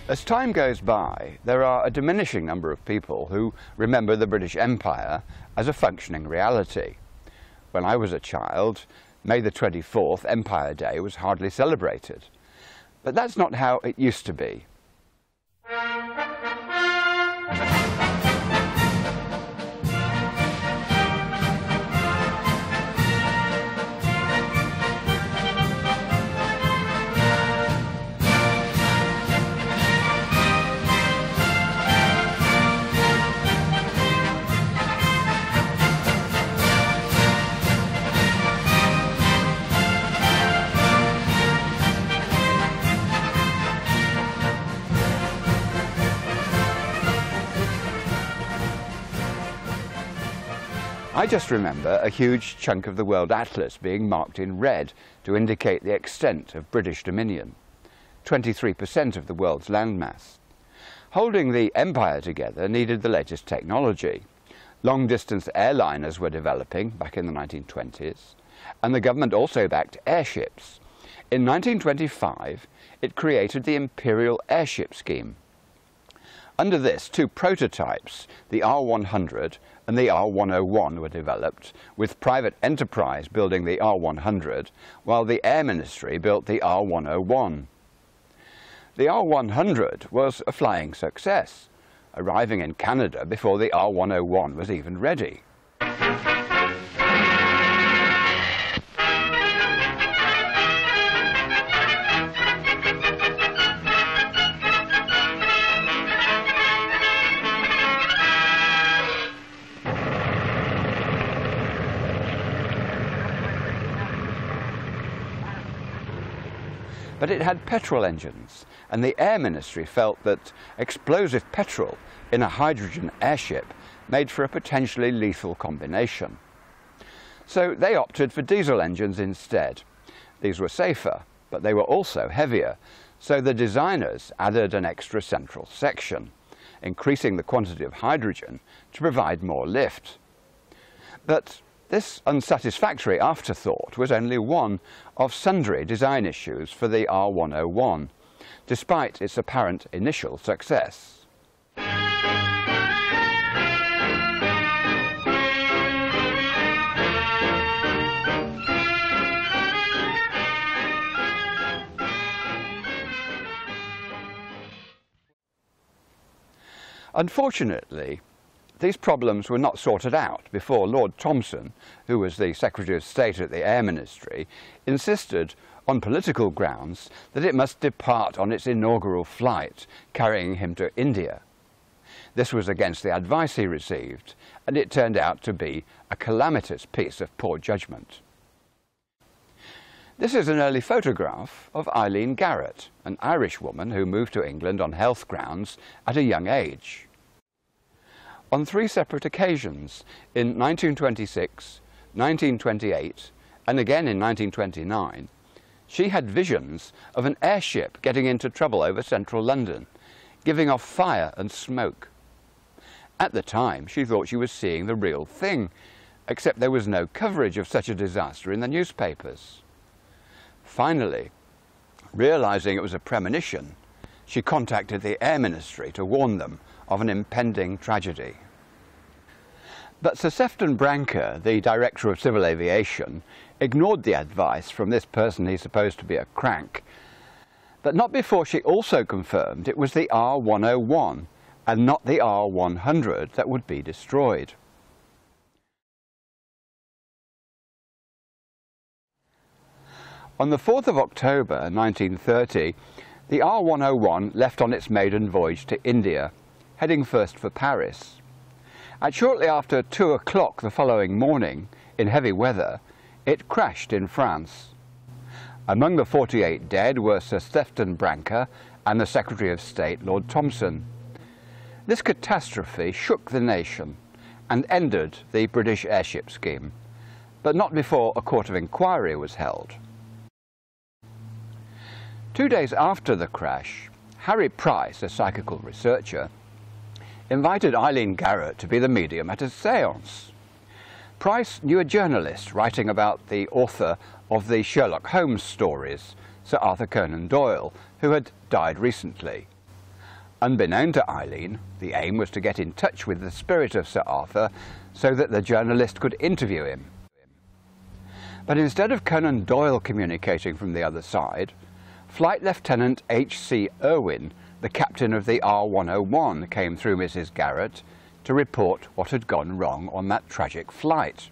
As time goes by, there are a diminishing number of people who remember the British Empire as a functioning reality. When I was a child, May the 24th, Empire Day, was hardly celebrated. But that's not how it used to be. I just remember a huge chunk of the world atlas being marked in red to indicate the extent of British dominion, 23% of the world's landmass. Holding the empire together needed the latest technology. Long-distance airliners were developing back in the 1920s, and the government also backed airships. In 1925, it created the Imperial Airship Scheme. Under this, two prototypes, the R100 and the R101, were developed, with private enterprise building the R100, while the Air Ministry built the R101. The R100 was a flying success, arriving in Canada before the R101 was even ready. But it had petrol engines, and the Air Ministry felt that explosive petrol in a hydrogen airship made for a potentially lethal combination. So they opted for diesel engines instead. These were safer, but they were also heavier, so the designers added an extra central section, increasing the quantity of hydrogen to provide more lift. But this unsatisfactory afterthought was only one of sundry design issues for the R101, despite its apparent initial success. Unfortunately, these problems were not sorted out before Lord Thomson, who was the Secretary of State at the Air Ministry, insisted on political grounds that it must depart on its inaugural flight, carrying him to India. This was against the advice he received, and it turned out to be a calamitous piece of poor judgment. This is an early photograph of Eileen Garrett, an Irish woman who moved to England on health grounds at a young age. On three separate occasions, in 1926, 1928, and again in 1929, she had visions of an airship getting into trouble over central London, giving off fire and smoke. At the time, she thought she was seeing the real thing, except there was no coverage of such a disaster in the newspapers. Finally, realizing it was a premonition, she contacted the Air Ministry to warn them of an impending tragedy. But Sir Sefton Branca, the Director of Civil Aviation, ignored the advice from this person he's supposed to be a crank, but not before she also confirmed it was the R101 and not the R100 that would be destroyed. On the 4th of October 1930, the R101 left on its maiden voyage to India, heading first for Paris. At shortly after 2 o'clock the following morning, in heavy weather, it crashed in France. Among the 48 dead were Sir Sefton Branca and the Secretary of State, Lord Thomson. This catastrophe shook the nation and ended the British airship scheme, but not before a court of inquiry was held. 2 days after the crash, Harry Price, a psychical researcher, invited Eileen Garrett to be the medium at a seance. Price knew a journalist writing about the author of the Sherlock Holmes stories, Sir Arthur Conan Doyle, who had died recently. Unbeknown to Eileen, the aim was to get in touch with the spirit of Sir Arthur so that the journalist could interview him. But instead of Conan Doyle communicating from the other side, Flight Lieutenant H.C. Irwin, the captain of the R101, came through Mrs. Garrett to report what had gone wrong on that tragic flight.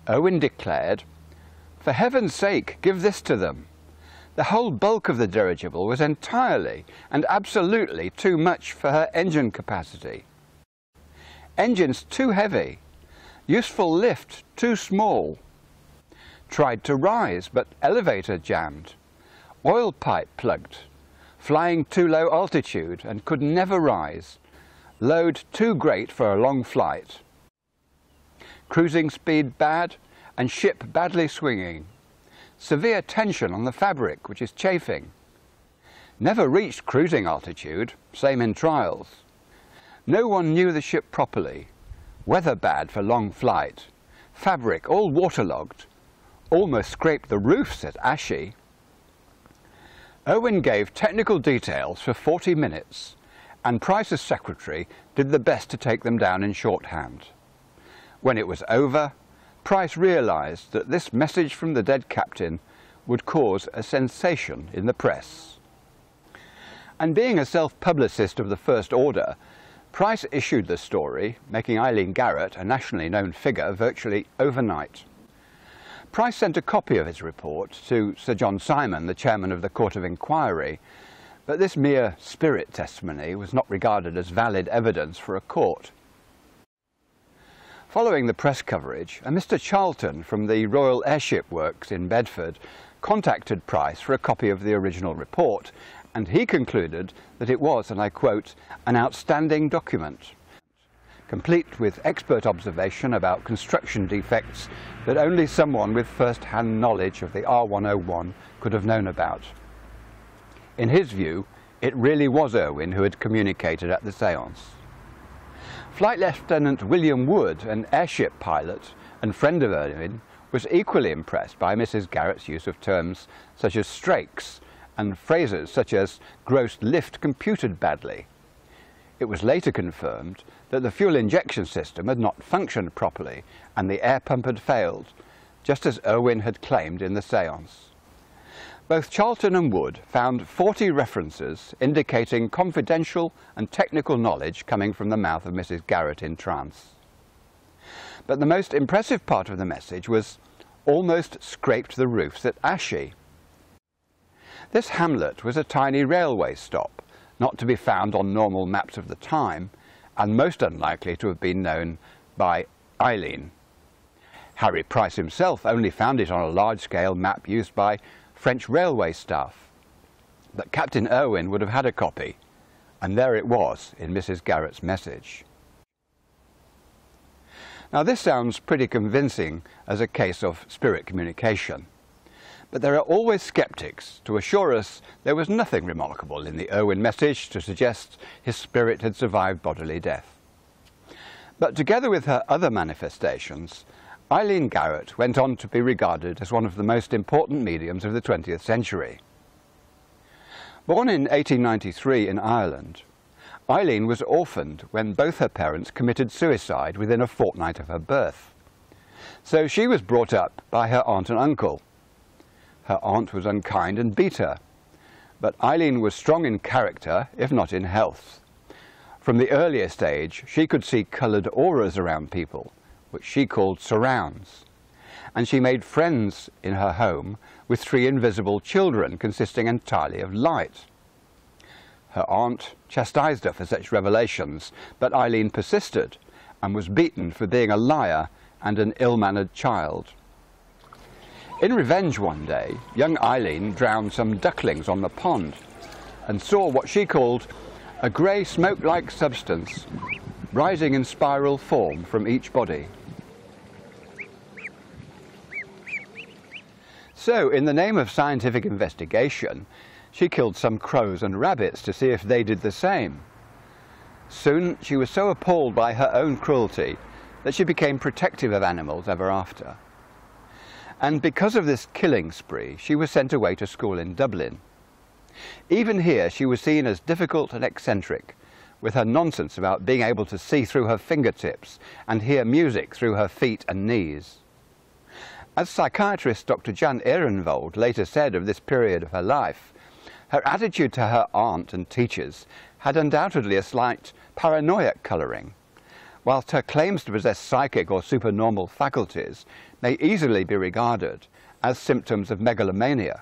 Irwin declared, "For heaven's sake, give this to them. The whole bulk of the dirigible was entirely and absolutely too much for her engine capacity. Engines too heavy, useful lift too small. Tried to rise, but elevator jammed. Oil pipe plugged. Flying too low altitude and could never rise. Load too great for a long flight. Cruising speed bad and ship badly swinging. Severe tension on the fabric, which is chafing. Never reached cruising altitude, same in trials. No one knew the ship properly. Weather bad for long flight. Fabric all waterlogged. Almost scraped the roofs at Achy." Irwin gave technical details for 40 minutes, and Price's secretary did the best to take them down in shorthand. When it was over, Price realized that this message from the dead captain would cause a sensation in the press. And being a self-publicist of the first order, Price issued the story, making Eileen Garrett a nationally known figure virtually overnight. Price sent a copy of his report to Sir John Simon, the chairman of the Court of Inquiry, but this mere spirit testimony was not regarded as valid evidence for a court. Following the press coverage, a Mr. Charlton from the Royal Airship Works in Bedford contacted Price for a copy of the original report, and he concluded that it was, and I quote, "an outstanding document, complete with expert observation about construction defects that only someone with first-hand knowledge of the R101 could have known about." In his view, it really was Irwin who had communicated at the séance. Flight Lieutenant William Wood, an airship pilot and friend of Irwin, was equally impressed by Mrs. Garrett's use of terms such as strakes and phrases such as gross lift computed badly. It was later confirmed that the fuel injection system had not functioned properly and the air pump had failed, just as Irwin had claimed in the séance. Both Charlton and Wood found 40 references indicating confidential and technical knowledge coming from the mouth of Mrs. Garrett in trance. But the most impressive part of the message was "almost scraped the roofs at Achy." This hamlet was a tiny railway stop, not to be found on normal maps of the time, and most unlikely to have been known by Eileen. Harry Price himself only found it on a large-scale map used by French railway staff. But Captain Irwin would have had a copy, and there it was in Mrs. Garrett's message. Now this sounds pretty convincing as a case of spirit communication, but there are always skeptics to assure us there was nothing remarkable in the Irwin message to suggest his spirit had survived bodily death. But together with her other manifestations, Eileen Garrett went on to be regarded as one of the most important mediums of the 20th century. Born in 1893 in Ireland, Eileen was orphaned when both her parents committed suicide within a fortnight of her birth. So she was brought up by her aunt and uncle. Her aunt was unkind and beat her, but Eileen was strong in character, if not in health. From the earliest age, she could see coloured auras around people, which she called surrounds, and she made friends in her home with 3 invisible children consisting entirely of light. Her aunt chastised her for such revelations, but Eileen persisted and was beaten for being a liar and an ill-mannered child. In revenge one day, young Eileen drowned some ducklings on the pond and saw what she called a grey smoke-like substance rising in spiral form from each body. So, in the name of scientific investigation, she killed some crows and rabbits to see if they did the same. Soon she was so appalled by her own cruelty that she became protective of animals ever after. And because of this killing spree, she was sent away to school in Dublin. Even here she was seen as difficult and eccentric, with her nonsense about being able to see through her fingertips and hear music through her feet and knees. As psychiatrist Dr. Jan Ehrenwald later said of this period of her life, her attitude to her aunt and teachers had undoubtedly a slight paranoiac colouring, whilst her claims to possess psychic or supernormal faculties may easily be regarded as symptoms of megalomania.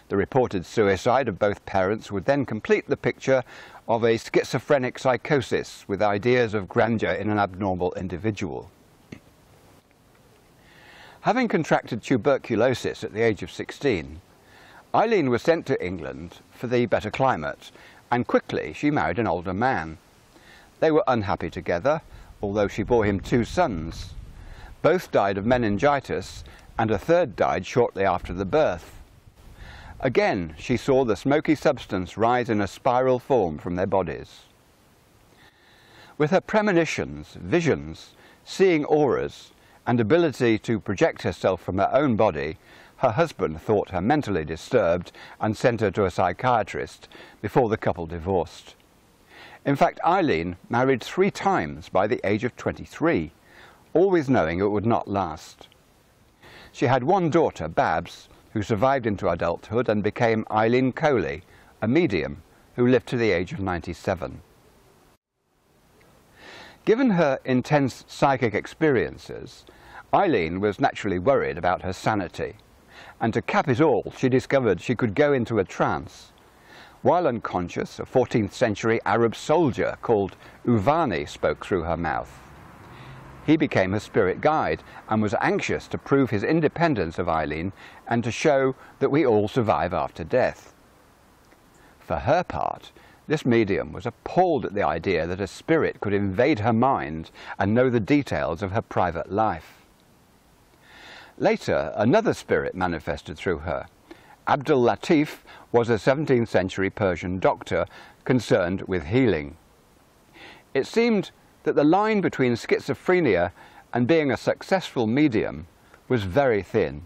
The reported suicide of both parents would then complete the picture of a schizophrenic psychosis with ideas of grandeur in an abnormal individual. Having contracted tuberculosis at the age of 16, Eileen was sent to England for the better climate, and quickly she married an older man. They were unhappy together, although she bore him 2 sons. Both died of meningitis, and a third died shortly after the birth. Again, she saw the smoky substance rise in a spiral form from their bodies. With her premonitions, visions, seeing auras, and ability to project herself from her own body, her husband thought her mentally disturbed and sent her to a psychiatrist before the couple divorced. In fact, Eileen married 3 times by the age of 23, always knowing it would not last. She had 1 daughter, Babs, who survived into adulthood and became Eileen Coley, a medium who lived to the age of 97. Given her intense psychic experiences, Eileen was naturally worried about her sanity, and to cap it all, she discovered she could go into a trance. While unconscious, a 14th century Arab soldier called Uvani spoke through her mouth. He became her spirit guide and was anxious to prove his independence of Eileen and to show that we all survive after death. For her part, this medium was appalled at the idea that a spirit could invade her mind and know the details of her private life. Later, another spirit manifested through her. Abdul Latif was a 17th century Persian doctor concerned with healing. It seemed that the line between schizophrenia and being a successful medium was very thin.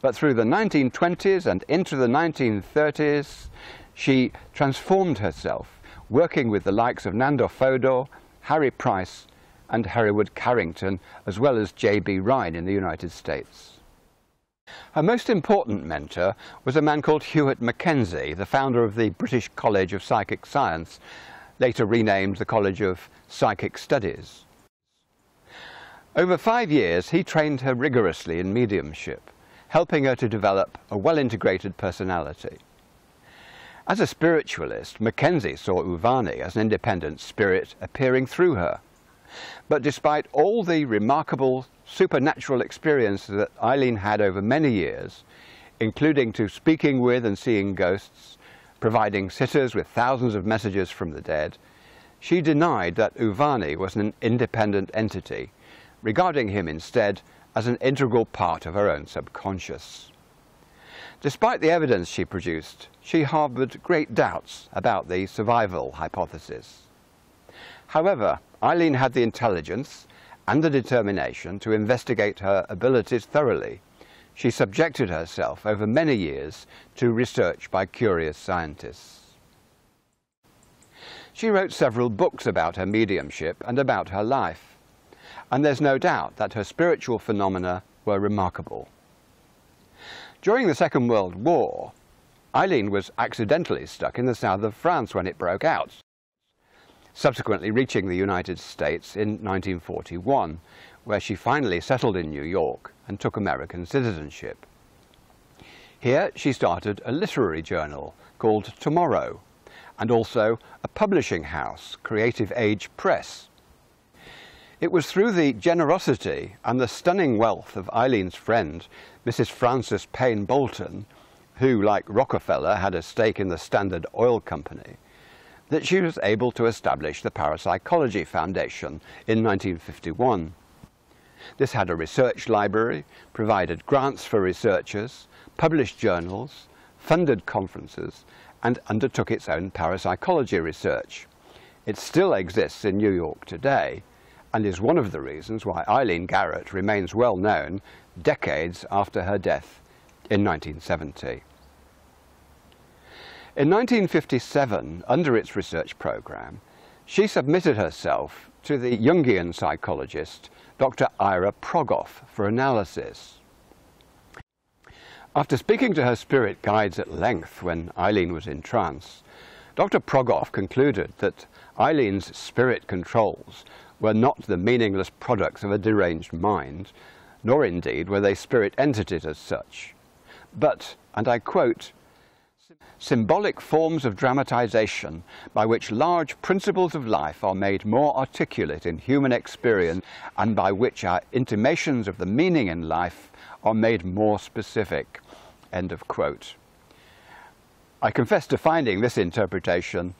But through the 1920s and into the 1930s, she transformed herself, working with the likes of Nandor Fodor, Harry Price, and Hereward Carrington, as well as J.B. Rhine in the United States. Her most important mentor was a man called Hewitt Mackenzie, the founder of the British College of Psychic Science, later renamed the College of Psychic Studies. Over 5 years, he trained her rigorously in mediumship, helping her to develop a well-integrated personality. As a spiritualist, Mackenzie saw Uvani as an independent spirit appearing through her. But despite all the remarkable supernatural experiences that Eileen had over many years, including to speaking with and seeing ghosts, providing sitters with thousands of messages from the dead, she denied that Uvani was an independent entity, regarding him instead as an integral part of her own subconscious. Despite the evidence she produced, she harbored great doubts about the survival hypothesis. However, Eileen had the intelligence and the determination to investigate her abilities thoroughly. She subjected herself over many years to research by curious scientists. She wrote several books about her mediumship and about her life, and there's no doubt that her spiritual phenomena were remarkable. During the Second World War, Eileen was accidentally stuck in the south of France when it broke out, subsequently reaching the United States in 1941, where she finally settled in New York and took American citizenship. Here she started a literary journal called Tomorrow, and also a publishing house, Creative Age Press. It was through the generosity and the stunning wealth of Eileen's friend, Mrs. Frances Payne Bolton, who, like Rockefeller, had a stake in the Standard Oil Company, that she was able to establish the Parapsychology Foundation in 1951. This had a research library, provided grants for researchers, published journals, funded conferences, and undertook its own parapsychology research. It still exists in New York today, and is one of the reasons why Eileen Garrett remains well known decades after her death in 1970. In 1957, under its research program, she submitted herself to the Jungian psychologist Dr. Ira Progoff for analysis. After speaking to her spirit guides at length when Eileen was in trance, Dr. Progoff concluded that Eileen's spirit controls were not the meaningless products of a deranged mind, nor indeed were they spirit entities as such, but, and I quote, symbolic forms of dramatisation by which large principles of life are made more articulate in human experience and by which our intimations of the meaning in life are made more specific. End of quote. I confess to finding this interpretation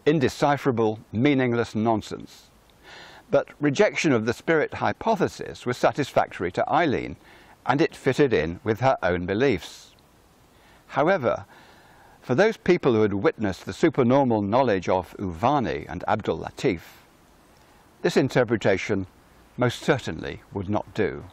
indecipherable, meaningless nonsense. But rejection of the spirit hypothesis was satisfactory to Eileen, and it fitted in with her own beliefs. However, for those people who had witnessed the supernormal knowledge of Uvani and Abdul Latif, this interpretation most certainly would not do.